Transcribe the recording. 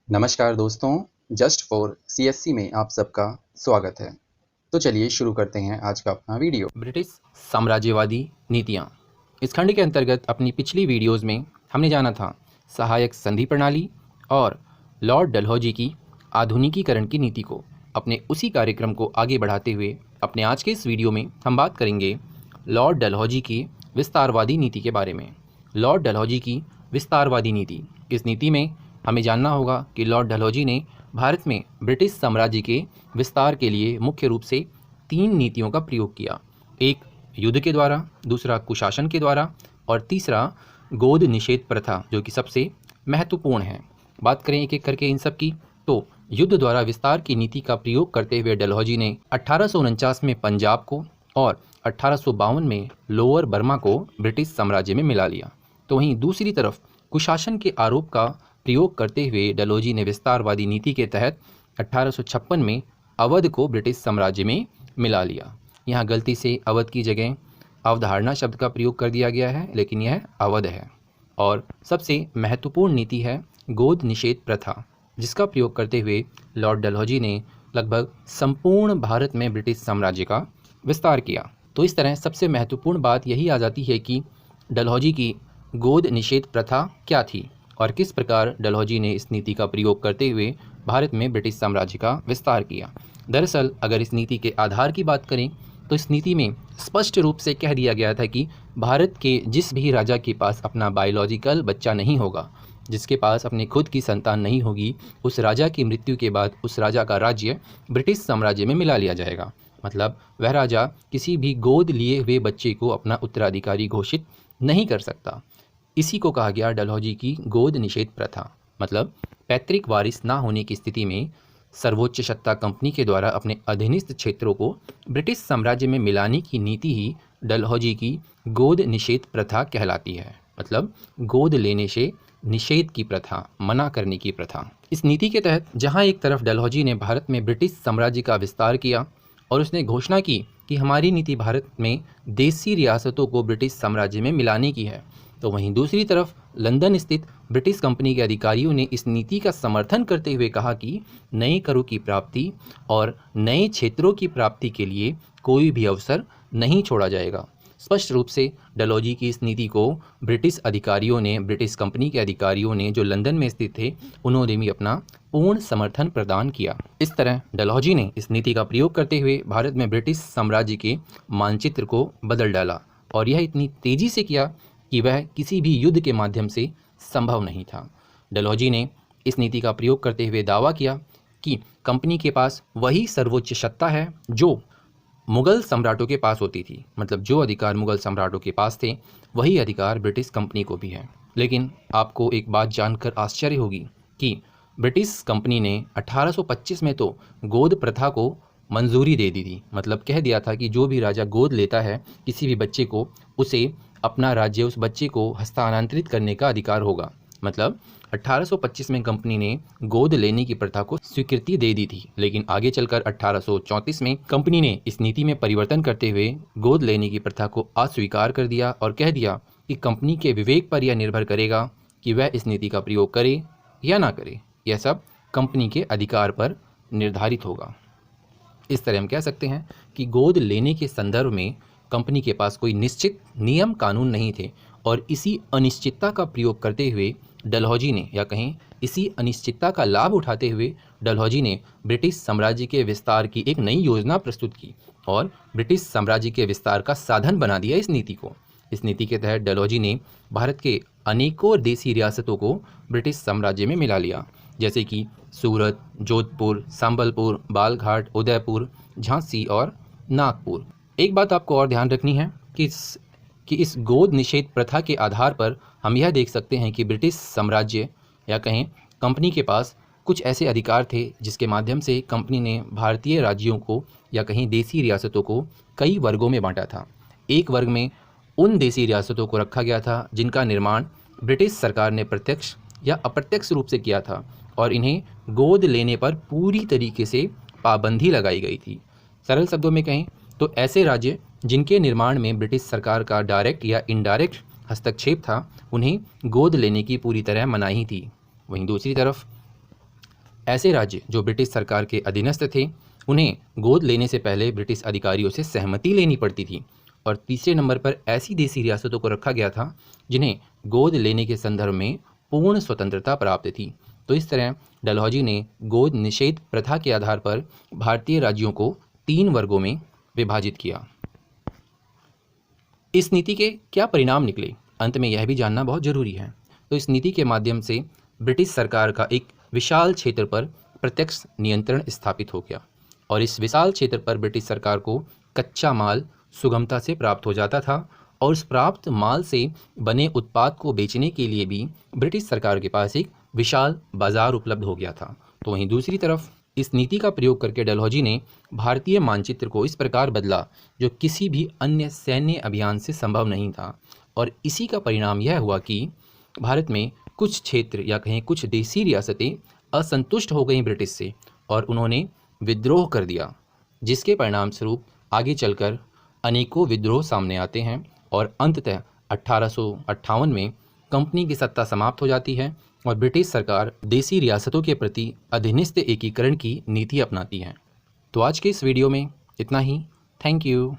नमस्कार दोस्तों, just for CSC में आप सबका स्वागत है। तो चलिए शुरू करते हैं आज का अपना वीडियो। ब्रिटिश साम्राज्यवादी नीतियाँ। इस खंड के अंतर्गत अपनी पिछली वीडियोज़ में हमने जाना था सहायक संधि प्रणाली और लॉर्ड डलहौजी की आधुनिकीकरण की नीति को। अपने उसी कार्यक्रम को आगे बढ़ाते हुए अपने आज के इस वीडियो में हम बात करेंगे लॉर्ड डलहौजी की विस्तारवादी नीति के बारे में। लॉर्ड डलहौजी की विस्तारवादी नीति, इस नीति में हमें जानना होगा कि लॉर्ड डलहौजी ने भारत में ब्रिटिश साम्राज्य के विस्तार के लिए मुख्य रूप से 3 नीतियों का प्रयोग किया। एक युद्ध के द्वारा, दूसरा कुशासन के द्वारा और तीसरा गोद निषेध प्रथा, जो कि सबसे महत्वपूर्ण है। बात करें एक एक करके इन सब की, तो युद्ध द्वारा विस्तार की नीति का प्रयोग करते हुए डलहौजी ने 1849 में पंजाब को और 1852 में लोअर बर्मा को ब्रिटिश साम्राज्य में मिला लिया। तो वहीं दूसरी तरफ कुशासन के आरोप का प्रयोग करते हुए डलहौजी ने विस्तारवादी नीति के तहत 1856 में अवध को ब्रिटिश साम्राज्य में मिला लिया। यहाँ गलती से अवध की जगह अवधारणा शब्द का प्रयोग कर दिया गया है, लेकिन यह अवध है। और सबसे महत्वपूर्ण नीति है गोद निषेध प्रथा, जिसका प्रयोग करते हुए लॉर्ड डलहौजी ने लगभग संपूर्ण भारत में ब्रिटिश साम्राज्य का विस्तार किया। तो इस तरह सबसे महत्वपूर्ण बात यही आ जाती है कि डलहौजी की गोद निषेध प्रथा क्या थी और किस प्रकार डलहौजी ने इस नीति का प्रयोग करते हुए भारत में ब्रिटिश साम्राज्य का विस्तार किया। दरअसल अगर इस नीति के आधार की बात करें तो इस नीति में स्पष्ट रूप से कह दिया गया था कि भारत के जिस भी राजा के पास अपना बायोलॉजिकल बच्चा नहीं होगा, जिसके पास अपने खुद की संतान नहीं होगी, उस राजा की मृत्यु के बाद उस राजा का राज्य ब्रिटिश साम्राज्य में मिला लिया जाएगा। मतलब वह राजा किसी भी गोद लिए हुए बच्चे को अपना उत्तराधिकारी घोषित नहीं कर सकता। इसी को कहा गया डलहौजी की गोद निषेध प्रथा। मतलब पैतृक वारिस ना होने की स्थिति में सर्वोच्च सत्ता कंपनी के द्वारा अपने अधीनस्थ क्षेत्रों को ब्रिटिश साम्राज्य में मिलाने की नीति ही डलहौजी की गोद निषेध प्रथा कहलाती है। मतलब गोद लेने से निषेध की प्रथा, मना करने की प्रथा। इस नीति के तहत जहां एक तरफ डलहौजी ने भारत में ब्रिटिश साम्राज्य का विस्तार किया और उसने घोषणा की कि हमारी नीति भारत में देसी रियासतों को ब्रिटिश साम्राज्य में मिलाने की है, तो वहीं दूसरी तरफ लंदन स्थित ब्रिटिश कंपनी के अधिकारियों ने इस नीति का समर्थन करते हुए कहा कि नए करों की प्राप्ति और नए क्षेत्रों की प्राप्ति के लिए कोई भी अवसर नहीं छोड़ा जाएगा। स्पष्ट रूप से डलहौजी की इस नीति को ब्रिटिश अधिकारियों ने, ब्रिटिश कंपनी के अधिकारियों ने जो लंदन में स्थित थे, उन्होंने भी अपना पूर्ण समर्थन प्रदान किया। इस तरह डलहौजी ने इस नीति का प्रयोग करते हुए भारत में ब्रिटिश साम्राज्य के मानचित्र को बदल डाला और यह इतनी तेजी से किया कि वह किसी भी युद्ध के माध्यम से संभव नहीं था। डलहौजी ने इस नीति का प्रयोग करते हुए दावा किया कि कंपनी के पास वही सर्वोच्च सत्ता है जो मुगल सम्राटों के पास होती थी। मतलब जो अधिकार मुगल सम्राटों के पास थे, वही अधिकार ब्रिटिश कंपनी को भी है। लेकिन आपको एक बात जानकर आश्चर्य होगी कि ब्रिटिश कंपनी ने 1825 में तो गोद प्रथा को मंजूरी दे दी थी। मतलब कह दिया था कि जो भी राजा गोद लेता है किसी भी बच्चे को, उसे अपना राज्य उस बच्चे को हस्तांतरित करने का अधिकार होगा। मतलब 1825 में कंपनी ने गोद लेने की प्रथा को स्वीकृति दे दी थी, लेकिन आगे चलकर 1834 में कंपनी ने इस नीति में परिवर्तन करते हुए गोद लेने की प्रथा को अस्वीकार कर दिया और कह दिया कि कंपनी के विवेक पर यह निर्भर करेगा कि वह इस नीति का प्रयोग करे या ना करे। यह सब कंपनी के अधिकार पर निर्धारित होगा। इस तरह हम कह सकते हैं कि गोद लेने के संदर्भ में कंपनी के पास कोई निश्चित नियम कानून नहीं थे और इसी अनिश्चितता का प्रयोग करते हुए डलहौजी ने, या कहें इसी अनिश्चितता का लाभ उठाते हुए डलहौजी ने ब्रिटिश साम्राज्य के विस्तार की एक नई योजना प्रस्तुत की और ब्रिटिश साम्राज्य के विस्तार का साधन बना दिया इस नीति को। इस नीति के तहत डलहौजी ने भारत के अनेकों देसी रियासतों को ब्रिटिश साम्राज्य में मिला लिया, जैसे कि सूरत, जोधपुर, संबलपुर, बालघाट, उदयपुर, झांसी और नागपुर। एक बात आपको और ध्यान रखनी है कि इस गोद निषेध प्रथा के आधार पर हम यह देख सकते हैं कि ब्रिटिश साम्राज्य, या कहें कंपनी के पास कुछ ऐसे अधिकार थे जिसके माध्यम से कंपनी ने भारतीय राज्यों को, या कहीं देसी रियासतों को कई वर्गों में बांटा था। एक वर्ग में उन देसी रियासतों को रखा गया था जिनका निर्माण ब्रिटिश सरकार ने प्रत्यक्ष या अप्रत्यक्ष रूप से किया था और इन्हें गोद लेने पर पूरी तरीके से पाबंदी लगाई गई थी। सरल शब्दों में कहें तो ऐसे राज्य जिनके निर्माण में ब्रिटिश सरकार का डायरेक्ट या इनडायरेक्ट हस्तक्षेप था, उन्हें गोद लेने की पूरी तरह मनाही थी। वहीं दूसरी तरफ ऐसे राज्य जो ब्रिटिश सरकार के अधीनस्थ थे उन्हें गोद लेने से पहले ब्रिटिश अधिकारियों से सहमति लेनी पड़ती थी। और तीसरे नंबर पर ऐसी देसी रियासतों को रखा गया था जिन्हें गोद लेने के संदर्भ में पूर्ण स्वतंत्रता प्राप्त थी। तो इस तरह डलहौजी ने गोद निषेध प्रथा के आधार पर भारतीय राज्यों को 3 वर्गों में विभाजित किया। इस नीति के क्या परिणाम निकले, अंत में यह भी जानना बहुत जरूरी है। तो इस नीति के माध्यम से ब्रिटिश सरकार का एक विशाल क्षेत्र पर प्रत्यक्ष नियंत्रण स्थापित हो गया और इस विशाल क्षेत्र पर ब्रिटिश सरकार को कच्चा माल सुगमता से प्राप्त हो जाता था और उस प्राप्त माल से बने उत्पाद को बेचने के लिए भी ब्रिटिश सरकार के पास एक विशाल बाजार उपलब्ध हो गया था। तो वहीं दूसरी तरफ इस नीति का प्रयोग करके डलहौजी ने भारतीय मानचित्र को इस प्रकार बदला जो किसी भी अन्य सैन्य अभियान से संभव नहीं था। और इसी का परिणाम यह हुआ कि भारत में कुछ क्षेत्र या कहें कुछ देसी रियासतें असंतुष्ट हो गईं ब्रिटिश से और उन्होंने विद्रोह कर दिया, जिसके परिणाम स्वरूप आगे चलकर अनेकों विद्रोह सामने आते हैं और अंततः 1858 में कंपनी की सत्ता समाप्त हो जाती है और ब्रिटिश सरकार देसी रियासतों के प्रति अधीनस्थ एकीकरण की नीति अपनाती है। तो आज के इस वीडियो में इतना ही। Thank you.